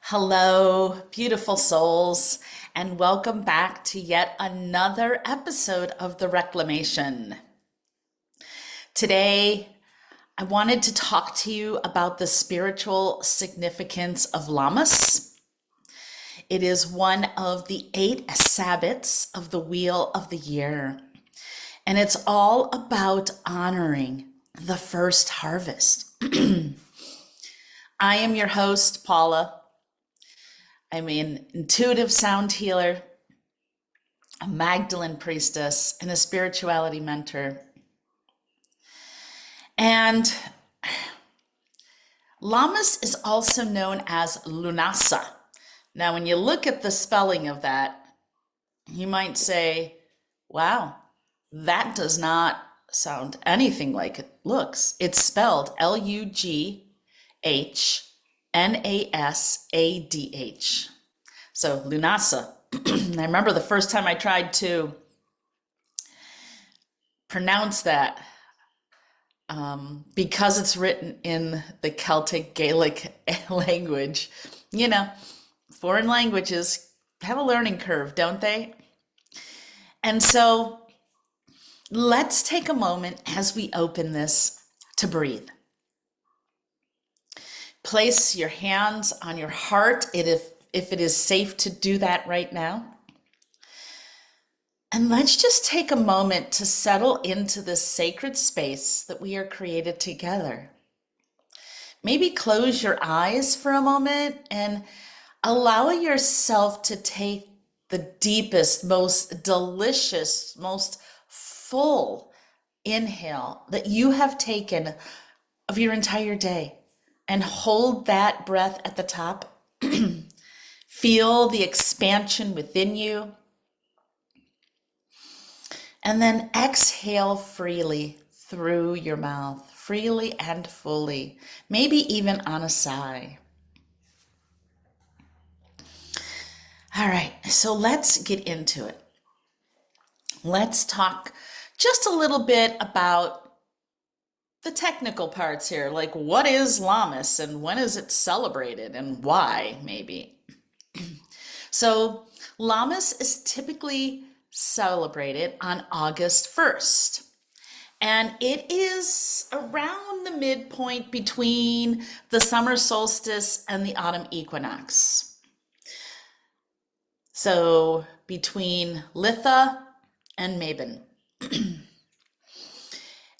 Hello, beautiful souls, and welcome back to yet another episode of the Reclamation. Today, I wanted to talk to you about the spiritual significance of Lammas. It is one of the 8 sabbats of the Wheel of the Year, and it's all about honoring the first harvest. I am your host, Paula. I'm an intuitive sound healer, a Magdalene priestess, and a spirituality mentor. And Lammas is also known as Lunasa. Now, when you look at the spelling of that, you might say, wow, that does not sound anything like it looks. It's spelled Lughnasadh. So Lunasa. I remember the first time I tried to pronounce that, because it's written in the Celtic Gaelic language. You know, foreign languages have a learning curve, don't they? And so let's take a moment as we open this to breathe. Place your hands on your heart if it is safe to do that right now. And let's just take a moment to settle into this sacred space that we are created together. Maybe close your eyes for a moment and allow yourself to take the deepest, most delicious, most full inhale that you have taken of your entire day, and hold that breath at the top. Feel the expansion within you. And then exhale freely through your mouth, freely and fully, maybe even on a sigh. All right, so let's get into it. Let's talk just a little bit about the technical parts here, like what is Lammas and when is it celebrated and why, maybe. So Lammas is typically celebrated on August 1st. And it is around the midpoint between the summer solstice and the autumn equinox. So between Litha and Mabon.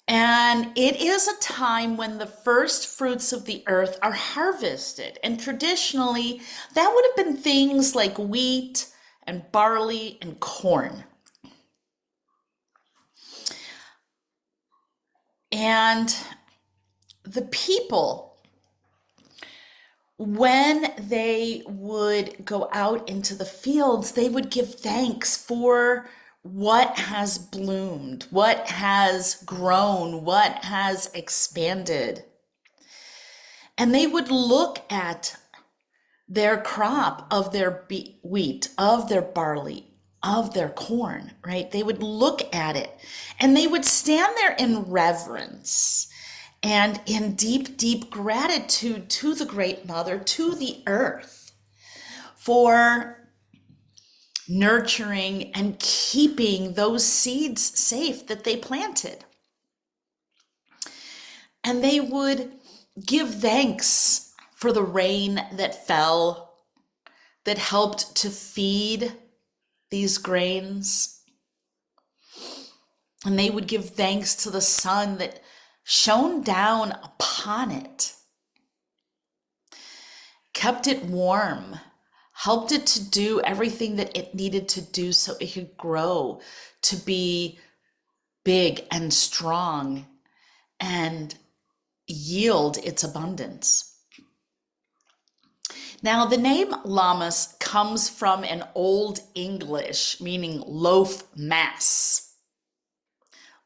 And it is a time when the first fruits of the earth are harvested. And traditionally, that would have been things like wheat and barley and corn. And the people, when they would go out into the fields, they would give thanks for what has bloomed, what has grown, what has expanded. And they would look at their crop of their wheat, of their barley, of their corn, right? They would look at it and they would stand there in reverence and in deep, deep gratitude to the Great Mother, to the earth, for nurturing and keeping those seeds safe that they planted. And they would give thanks for the rain that fell, that helped to feed these grains. And they would give thanks to the sun that shone down upon it, kept it warm, helped it to do everything that it needed to do so it could grow to be big and strong and yield its abundance. Now, the name Lammas comes from an Old English meaning loaf mass.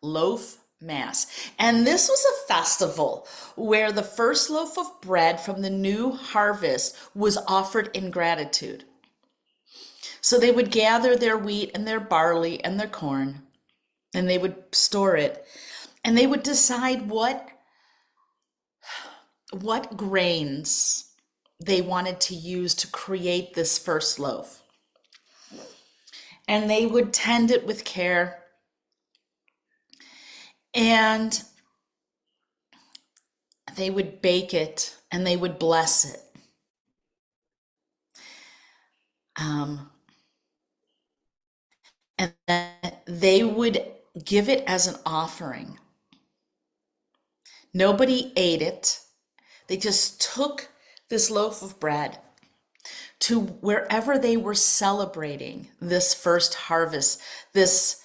Loaf Mass. And this was a festival where the first loaf of bread from the new harvest was offered in gratitude. So they would gather their wheat and their barley and their corn, and they would store it, and they would decide what grains they wanted to use to create this first loaf. And they would tend it with care, and they would bake it and they would bless it. Um, and then they would give it as an offering. Nobody ate it. They just took this loaf of bread to wherever they were celebrating this first harvest, this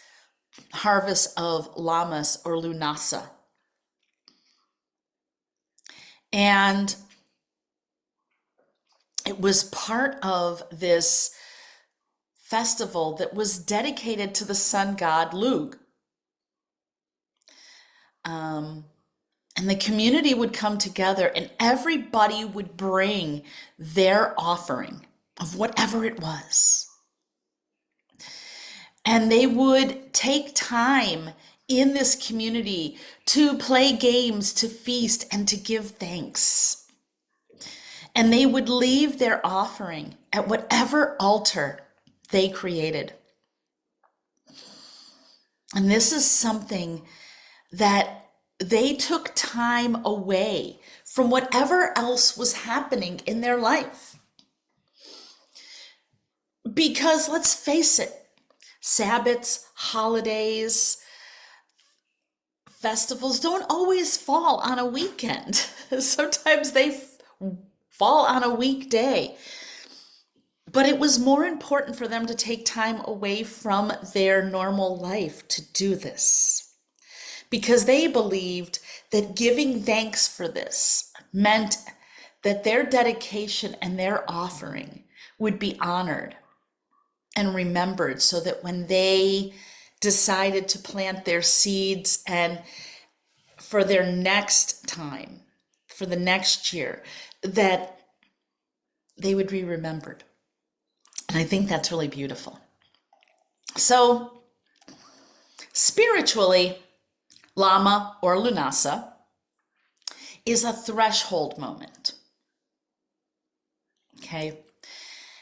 harvest of Lammas or Lunasa. And it was part of this festival that was dedicated to the sun god Lugh. And the community would come together and everybody would bring their offering of whatever it was. And they would take time in this community to play games, to feast, and to give thanks. And they would leave their offering at whatever altar they created. And this is something that they took time away from whatever else was happening in their life. Because let's face it, Sabbats, holidays, festivals don't always fall on a weekend. Sometimes they fall on a weekday. But it was more important for them to take time away from their normal life to do this, because they believed that giving thanks for this meant that their dedication and their offering would be honored and remembered, so that when they decided to plant their seeds and for their next time, for the next year, that they would be remembered. And I think that's really beautiful. So spiritually, Lamma or Lunasa is a threshold moment. Okay.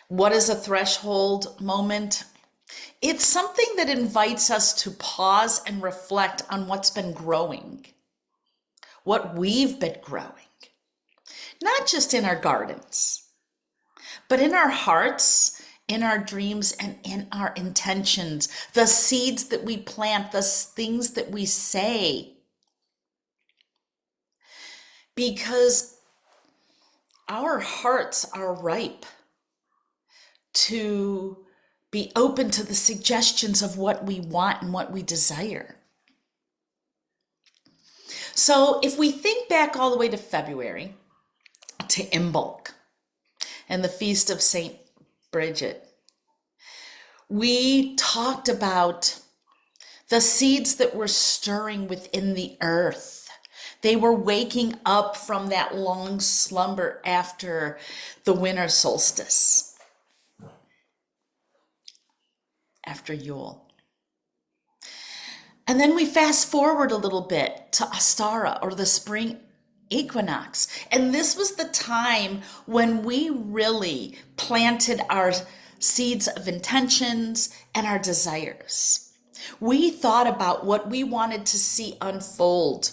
What is a threshold moment? It's something that invites us to pause and reflect on what's been growing, what we've been growing, not just in our gardens, but in our hearts, in our dreams, and in our intentions, the seeds that we plant, the things that we say. Because our hearts are ripe to be open to the suggestions of what we want and what we desire. So if we think back all the way to February, to Imbolc and the Feast of St. Bridget, we talked about the seeds that were stirring within the earth. They were waking up from that long slumber after the winter solstice, after Yule. And then we fast forward a little bit to Ostara, or the spring equinox. And this was the time when we really planted our seeds of intentions and our desires. We thought about what we wanted to see unfold,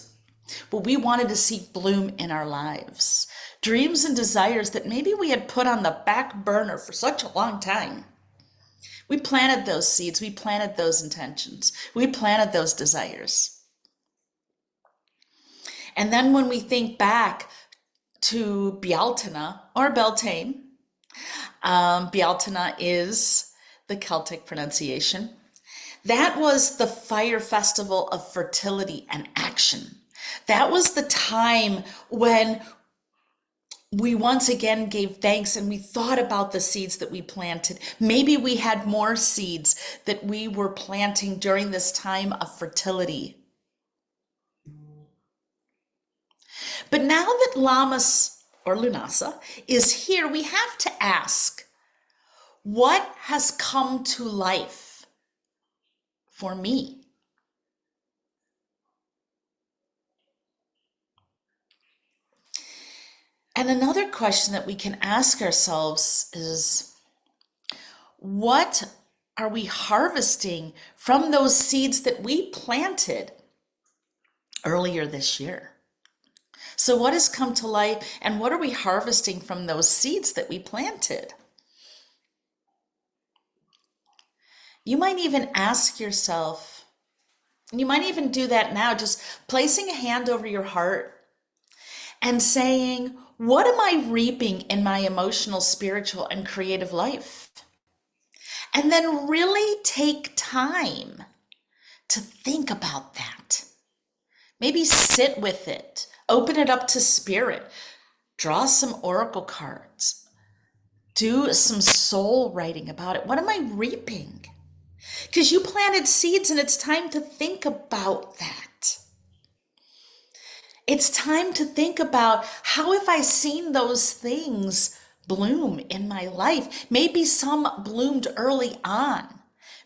what we wanted to see bloom in our lives. Dreams and desires that maybe we had put on the back burner for such a long time. We planted those seeds, we planted those intentions, we planted those desires. And then when we think back to Bealtaine or Beltane, Bealtaine is the Celtic pronunciation. That was the fire festival of fertility and action. That was the time when we once again gave thanks and we thought about the seeds that we planted. Maybe we had more seeds that we were planting during this time of fertility. But now that Lammas or Lunasa is here, we have to ask, what has come to life for me? And another question that we can ask ourselves is, what are we harvesting from those seeds that we planted earlier this year? So what has come to light, and what are we harvesting from those seeds that we planted? You might even ask yourself, and you might even do that now, just placing a hand over your heart and saying, what am I reaping in my emotional, spiritual, and creative life? And then really take time to think about that. Maybe sit with it, open it up to spirit, draw some oracle cards, do some soul writing about it. What am I reaping? Because you planted seeds and it's time to think about that. It's time to think about, how have I seen those things bloom in my life? Maybe some bloomed early on.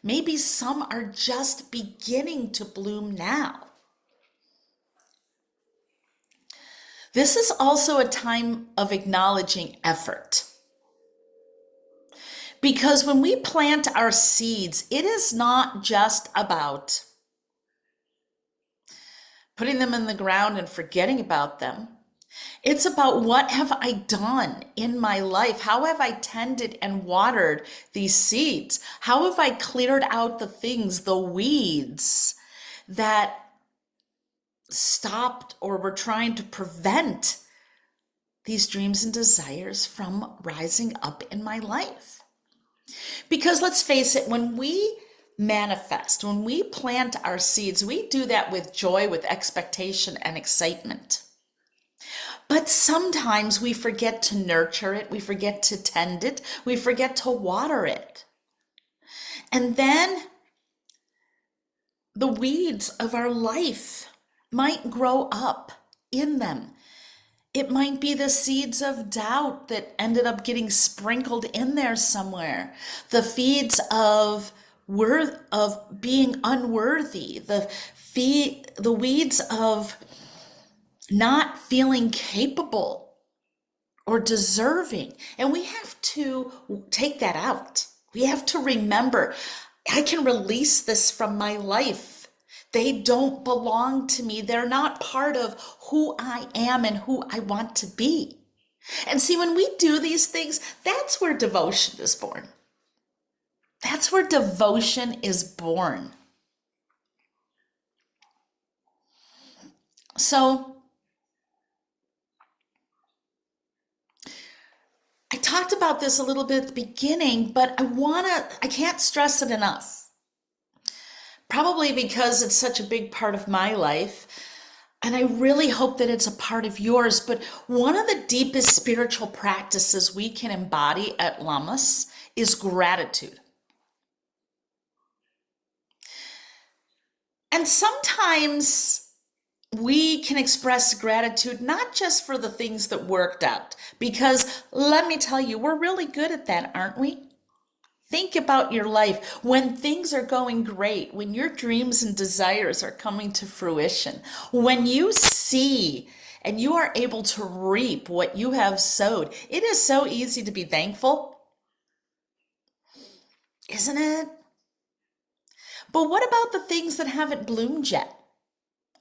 Maybe some are just beginning to bloom now. This is also a time of acknowledging effort. Because when we plant our seeds, it is not just about putting them in the ground and forgetting about them. It's about, what have I done in my life? How have I tended and watered these seeds? How have I cleared out the things, the weeds that stopped or were trying to prevent these dreams and desires from rising up in my life? Because let's face it, when we manifest, when we plant our seeds, we do that with joy, with expectation and excitement. But sometimes we forget to nurture it, we forget to tend it, we forget to water it. And then the weeds of our life might grow up in them. It might be the seeds of doubt that ended up getting sprinkled in there somewhere. The seeds of being unworthy, the weeds of not feeling capable or deserving. And we have to take that out. We have to remember, I can release this from my life. They don't belong to me. They're not part of who I am and who I want to be. And see, when we do these things, that's where devotion is born. That's where devotion is born. So I talked about this a little bit at the beginning, but I can't stress it enough. Probably because it's such a big part of my life, and I really hope that it's a part of yours. But one of the deepest spiritual practices we can embody at Lammas is gratitude. And sometimes we can express gratitude not just for the things that worked out, because let me tell you, we're really good at that, aren't we? Think about your life when things are going great, when your dreams and desires are coming to fruition, when you see and you are able to reap what you have sowed. It is so easy to be thankful, isn't it? But what about the things that haven't bloomed yet?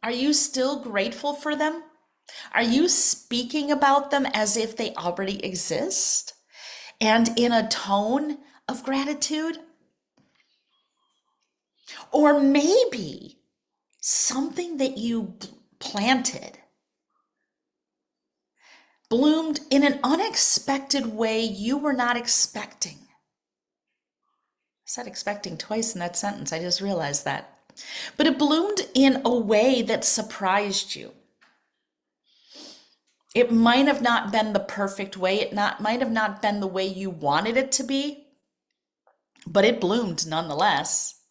Are you still grateful for them? Are you speaking about them as if they already exist and in a tone of gratitude? Or maybe something that you planted bloomed in an unexpected way you were not expecting. I said expecting twice in that sentence. I just realized that. But it bloomed in a way that surprised you. It might have not been the perfect way. Might have not been the way you wanted it to be, but it bloomed nonetheless.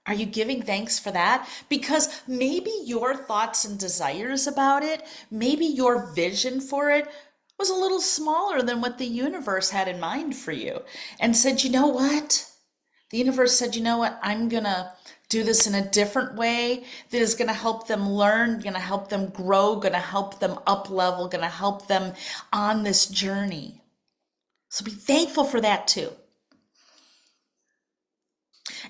Are you giving thanks for that? Because maybe your thoughts and desires about it, maybe your vision for it was a little smaller than what the universe had in mind for you, and said, you know what? The universe said, you know what? I'm going to do this in a different way that is going to help them learn, going to help them grow, going to help them up level, going to help them on this journey. So be thankful for that too.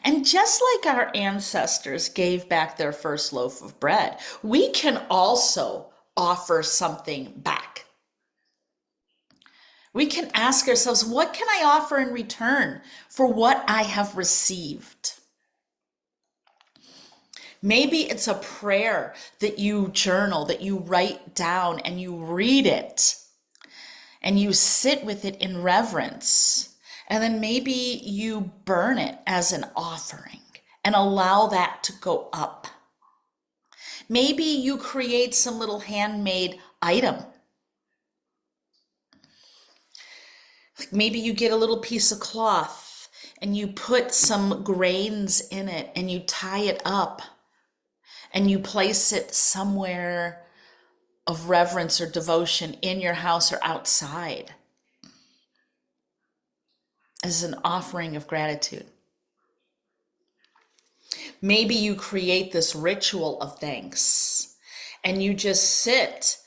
And just like our ancestors gave back their first loaf of bread, we can also offer something back. We can ask ourselves, what can I offer in return for what I have received? Maybe it's a prayer that you journal, that you write down and you read it and you sit with it in reverence. And then maybe you burn it as an offering and allow that to go up. Maybe you create some little handmade item. Maybe you get a little piece of cloth and you put some grains in it and you tie it up and you place it somewhere of reverence or devotion in your house or outside as an offering of gratitude. Maybe you create this ritual of thanks and you just sit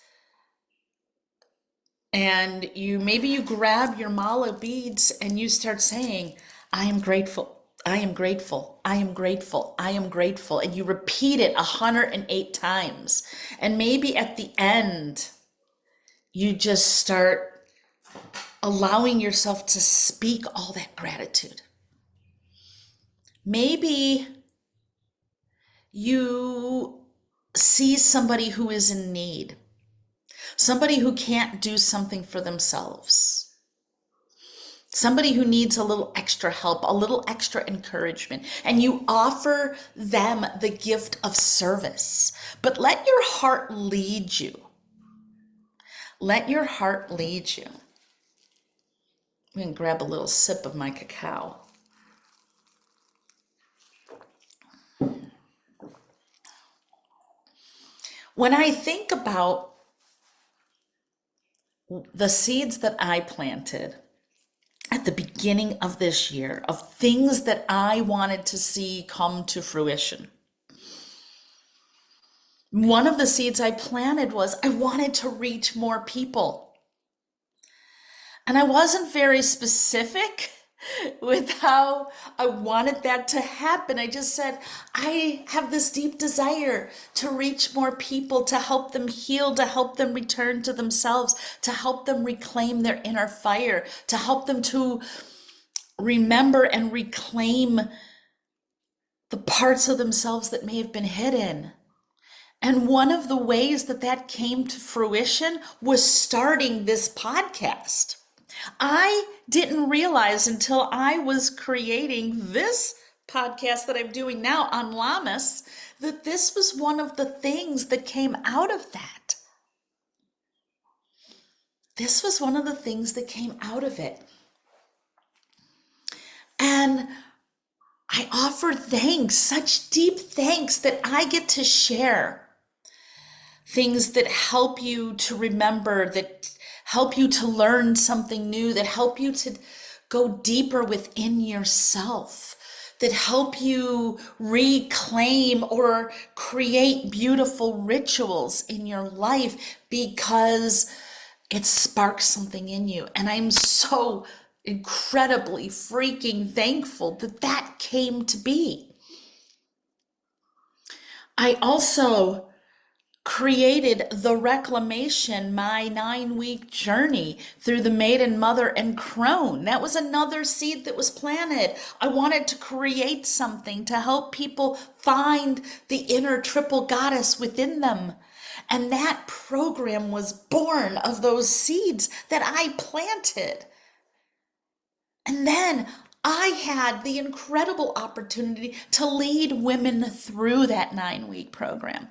and maybe you grab your mala beads and you start saying, I am grateful, I am grateful, I am grateful, I am grateful. And you repeat it 108 times. And maybe at the end, you just start allowing yourself to speak all that gratitude. Maybe you see somebody who is in need, somebody who can't do something for themselves, somebody who needs a little extra help, a little extra encouragement, and you offer them the gift of service. But let your heart lead you. Let your heart lead you. I'm going to grab a little sip of my cacao. When I think about the seeds that I planted at the beginning of this year, of things that I wanted to see come to fruition, one of the seeds I planted was I wanted to reach more people. And I wasn't very specific with how I wanted that to happen. I just said, I have this deep desire to reach more people, to help them heal, to help them return to themselves, to help them reclaim their inner fire, to help them to remember and reclaim the parts of themselves that may have been hidden. And one of the ways that that came to fruition was starting this podcast. I didn't realize until I was creating this podcast that I'm doing now on Lammas that this was one of the things that came out of that. This was one of the things that came out of it. And I offer thanks, such deep thanks that I get to share things that help you to remember, that help you to learn something new, that help you to go deeper within yourself, that help you reclaim or create beautiful rituals in your life because it sparks something in you. And I'm so incredibly freaking thankful that that came to be. I also created the Reclamation, my 9-week journey through the maiden, mother, and crone. That was another seed that was planted. I wanted to create something to help people find the inner triple goddess within them. And that program was born of those seeds that I planted. And then I had the incredible opportunity to lead women through that 9-week program.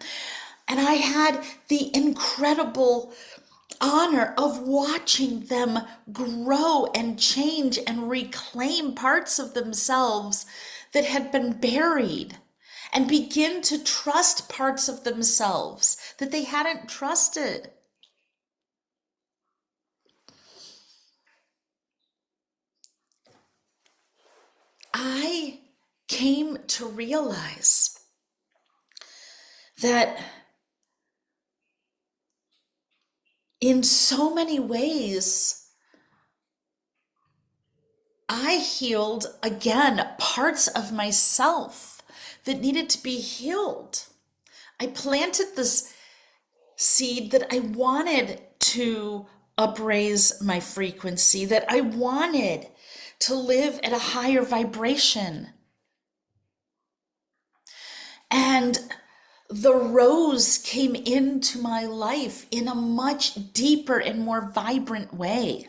And I had the incredible honor of watching them grow and change and reclaim parts of themselves that had been buried and begin to trust parts of themselves that they hadn't trusted. I to realize that in so many ways, I healed again parts of myself that needed to be healed. I planted this seed that I wanted to upraise my frequency, that I wanted to live at a higher vibration. And the rose came into my life in a much deeper and more vibrant way.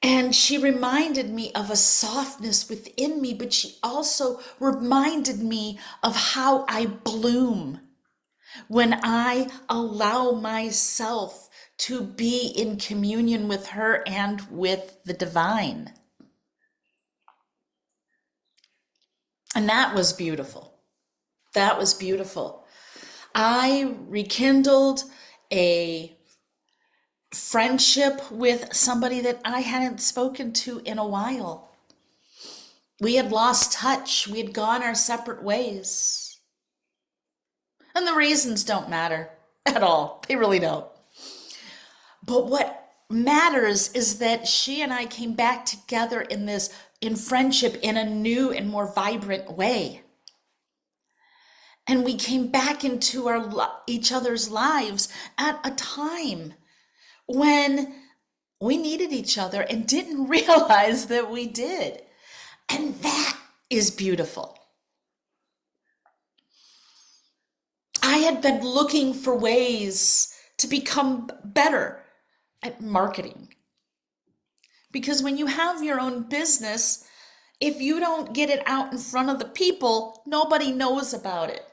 And she reminded me of a softness within me, but she also reminded me of how I bloom when I allow myself to be in communion with her and with the divine. And that was beautiful. That was beautiful. I rekindled a friendship with somebody that I hadn't spoken to in a while. We had lost touch. We had gone our separate ways. And the reasons don't matter at all. They really don't. But what matters is that she and I came back together in friendship in a new and more vibrant way. And we came back into each other's lives at a time when we needed each other and didn't realize that we did. And that is beautiful. I had been looking for ways to become better at marketing. Because when you have your own business, if you don't get it out in front of the people, nobody knows about it.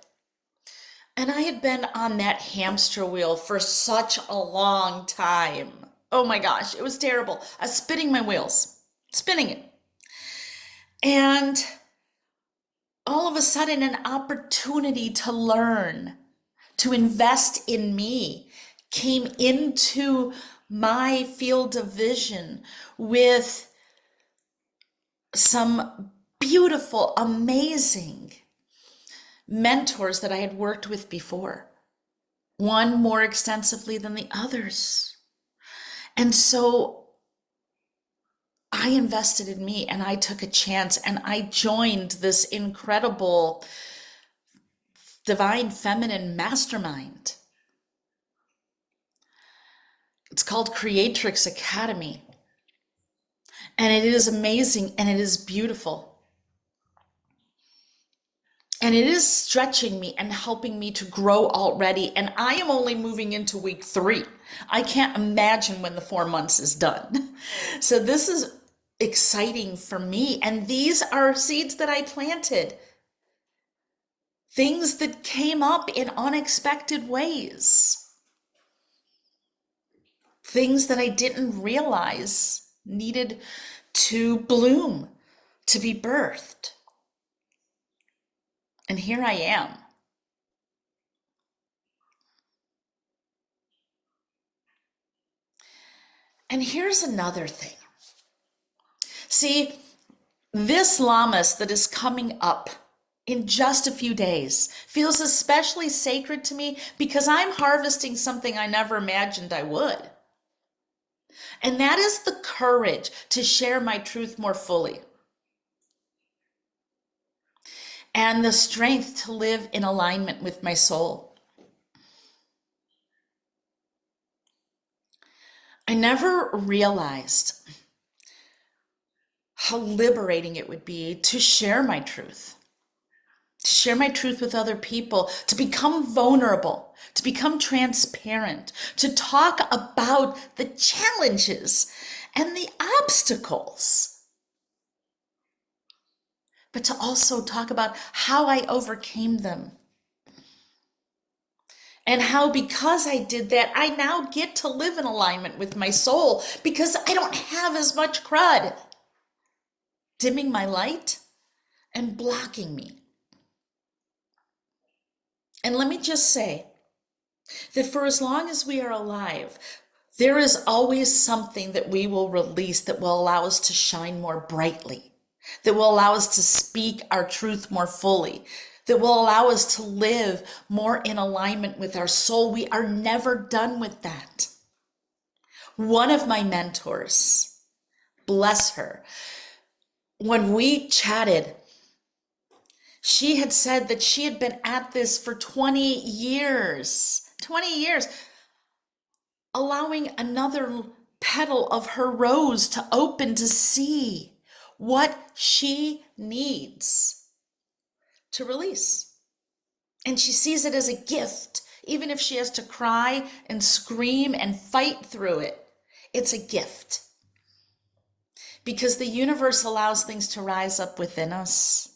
And I had been on that hamster wheel for such a long time. Oh my gosh, it was terrible. I was spinning my wheels, spinning it. And all of a sudden, an opportunity to learn, to invest in me, came into my field of vision with some beautiful, amazing mentors that I had worked with before, one more extensively than the others. And so I invested in me and I took a chance and I joined this incredible divine feminine mastermind. It's called Creatrix Academy. And it is amazing and it is beautiful. And it is stretching me and helping me to grow already. And I am only moving into week 3. I can't imagine when the 4 months is done. So this is exciting for me. And these are seeds that I planted. Things that came up in unexpected ways. Things that I didn't realize needed to bloom, to be birthed. And here I am. And here's another thing. See, this Lammas that is coming up in just a few days feels especially sacred to me because I'm harvesting something I never imagined I would. And that is the courage to share my truth more fully. And the strength to live in alignment with my soul. I never realized how liberating it would be to share my truth. To share my truth with other people, to become vulnerable, to become transparent, to talk about the challenges and the obstacles, but to also talk about how I overcame them. And how, because I did that, I now get to live in alignment with my soul because I don't have as much crud dimming my light and blocking me. And let me just say that for as long as we are alive, there is always something that we will release that will allow us to shine more brightly. that will allow us to speak our truth more fully, that will allow us to live more in alignment with our soul. We are never done with that. One of my mentors, bless her, when we chatted, she had said that she had been at this for 20 years, 20 years, allowing another petal of her rose to open to see what she needs to release. And she sees it as a gift, even if she has to cry and scream and fight through it. It's a gift. Because the universe allows things to rise up within us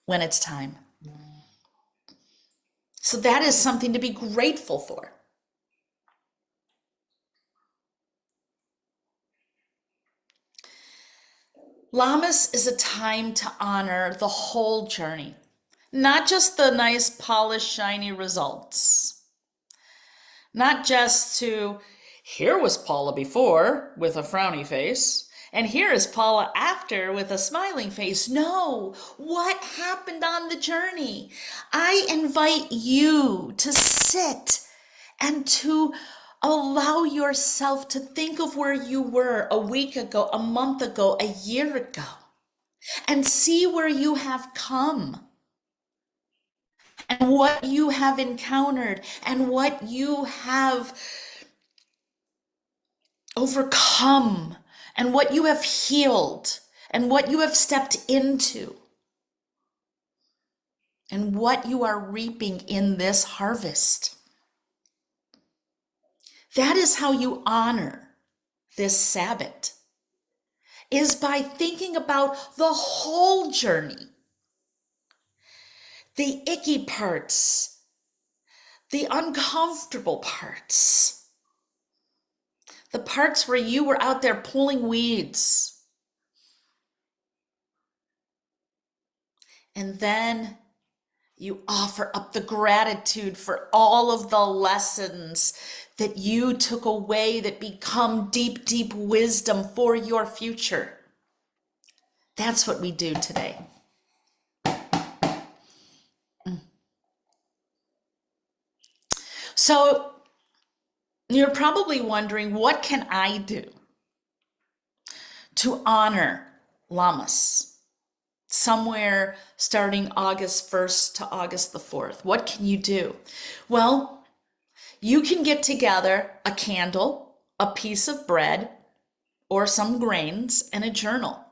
when it's time. So that is something to be grateful for. Lammas is a time to honor the whole journey, not just the nice, polished, shiny results. Not just to, here was Paula before with a frowny face, and here is Paula after with a smiling face. No, what happened on the journey? I invite you to sit and to allow yourself to think of where you were a week ago, a month ago, a year ago, and see where you have come and what you have encountered and what you have overcome and what you have healed and what you have stepped into and what you are reaping in this harvest. That is how you honor this Sabbath, is by thinking about the whole journey. The icky parts, the uncomfortable parts, the parts where you were out there pulling weeds. And then you offer up the gratitude for all of the lessons that you took away that become deep, deep wisdom for your future. That's what we do today. So you're probably wondering, what can I do to honor Lammas? Somewhere starting August 1st to August the 4th. What can you do? Well, you can get together a candle, a piece of bread, or some grains, and a journal.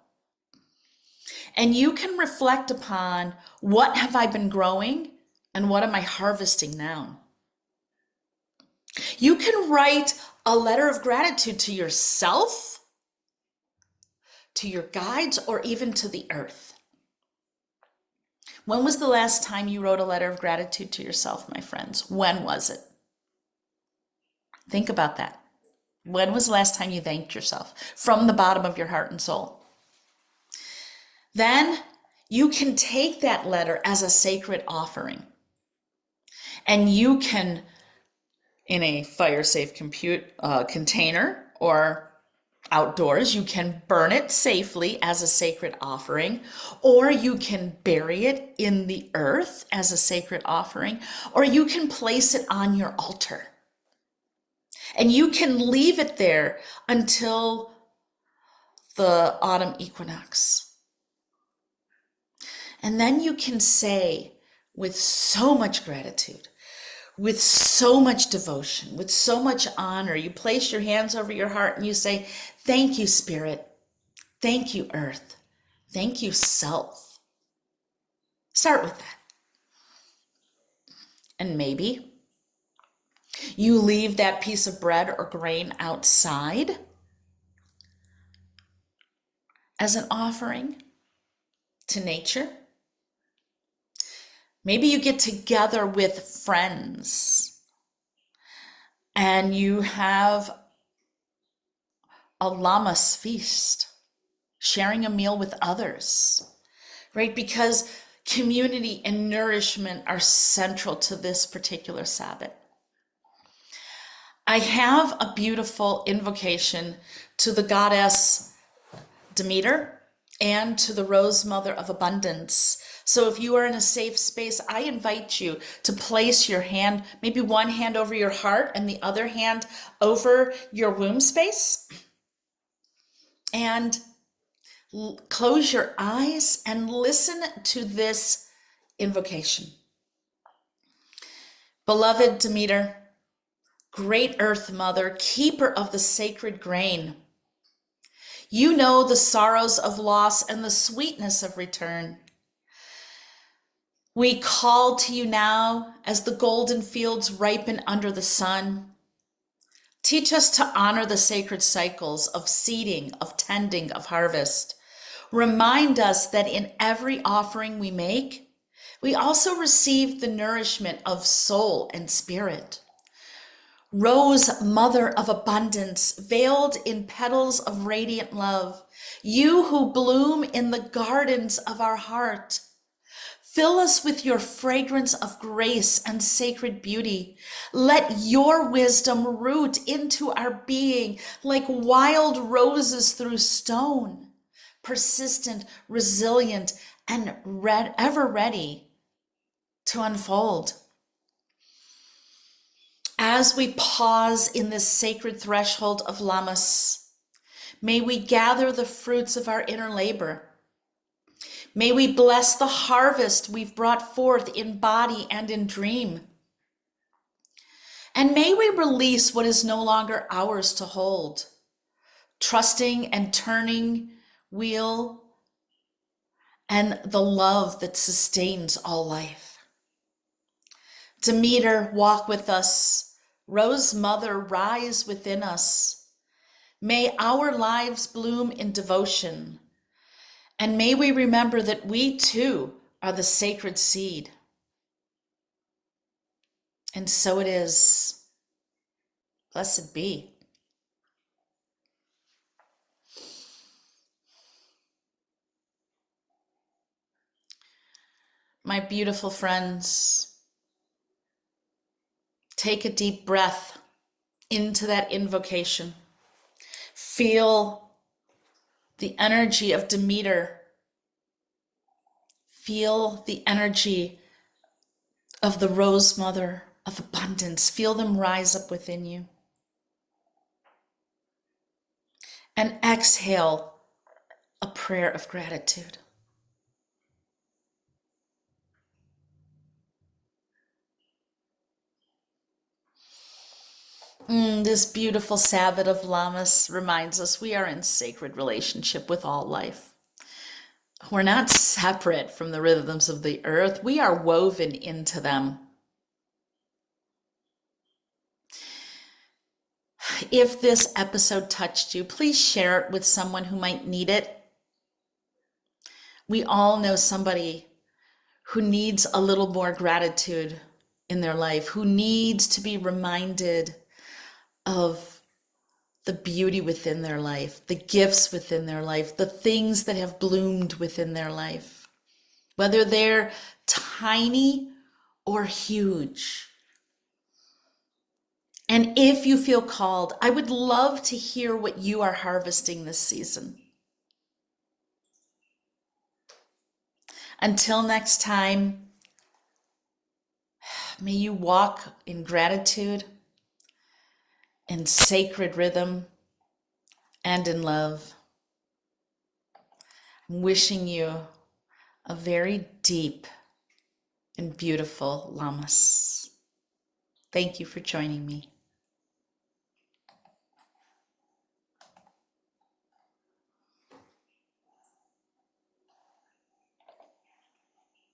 And you can reflect upon, what have I been growing and what am I harvesting now? You can write a letter of gratitude to yourself, to your guides, or even to the earth. When was the last time you wrote a letter of gratitude to yourself, my friends? When was it? Think about that. When was the last time you thanked yourself from the bottom of your heart and soul? Then you can take that letter as a sacred offering, and you can, in a fire-safe container or outdoors, you can burn it safely as a sacred offering, or you can bury it in the earth as a sacred offering, or you can place it on your altar. And you can leave it there until the autumn equinox. And then you can say, with so much gratitude, with so much devotion, with so much honor, you place your hands over your heart and you say, thank you, Spirit. Thank you, Earth. Thank you, Self. Start with that. And maybe you leave that piece of bread or grain outside as an offering to nature. Maybe you get together with friends and you have a Lammas feast, sharing a meal with others, right? Because community and nourishment are central to this particular Sabbath. I have a beautiful invocation to the goddess Demeter. and to the Rose Mother of Abundance. So if you are in a safe space, I invite you to place your hand, maybe one hand over your heart and the other hand over your womb space, and close your eyes and listen to this invocation. Beloved Demeter, great Earth Mother, keeper of the sacred grain, you know the sorrows of loss and the sweetness of return. We call to you now as the golden fields ripen under the sun. Teach us to honor the sacred cycles of seeding, of tending, of harvest. Remind us that in every offering we make, we also receive the nourishment of soul and spirit. Rose, Mother of Abundance, veiled in petals of radiant love, you who bloom in the gardens of our heart, fill us with your fragrance of grace and sacred beauty. Let your wisdom root into our being like wild roses through stone, persistent, resilient, and ever ready to unfold. As we pause in this sacred threshold of Lammas, may we gather the fruits of our inner labor. May we bless the harvest we've brought forth in body and in dream. And may we release what is no longer ours to hold, trusting and turning wheel and the love that sustains all life. Demeter, walk with us. Rose Mother, rise within us. May our lives bloom in devotion. And may we remember that we too are the sacred seed. And so it is. Blessed be. My beautiful friends, take a deep breath into that invocation. Feel the energy of Demeter. Feel the energy of the Rose Mother of Abundance. Feel them rise up within you. And exhale a prayer of gratitude. This beautiful Sabbath of Lammas reminds us we are in sacred relationship with all life. We're not separate from the rhythms of the earth. We are woven into them. If this episode touched you, please share it with someone who might need it. We all know somebody who needs a little more gratitude in their life, who needs to be reminded of the beauty within their life, the gifts within their life, the things that have bloomed within their life, whether they're tiny or huge. And if you feel called, I would love to hear what you are harvesting this season. Until next time, may you walk in gratitude, in sacred rhythm, and in love. I'm wishing you a very deep and beautiful Lammas. Thank you for joining me.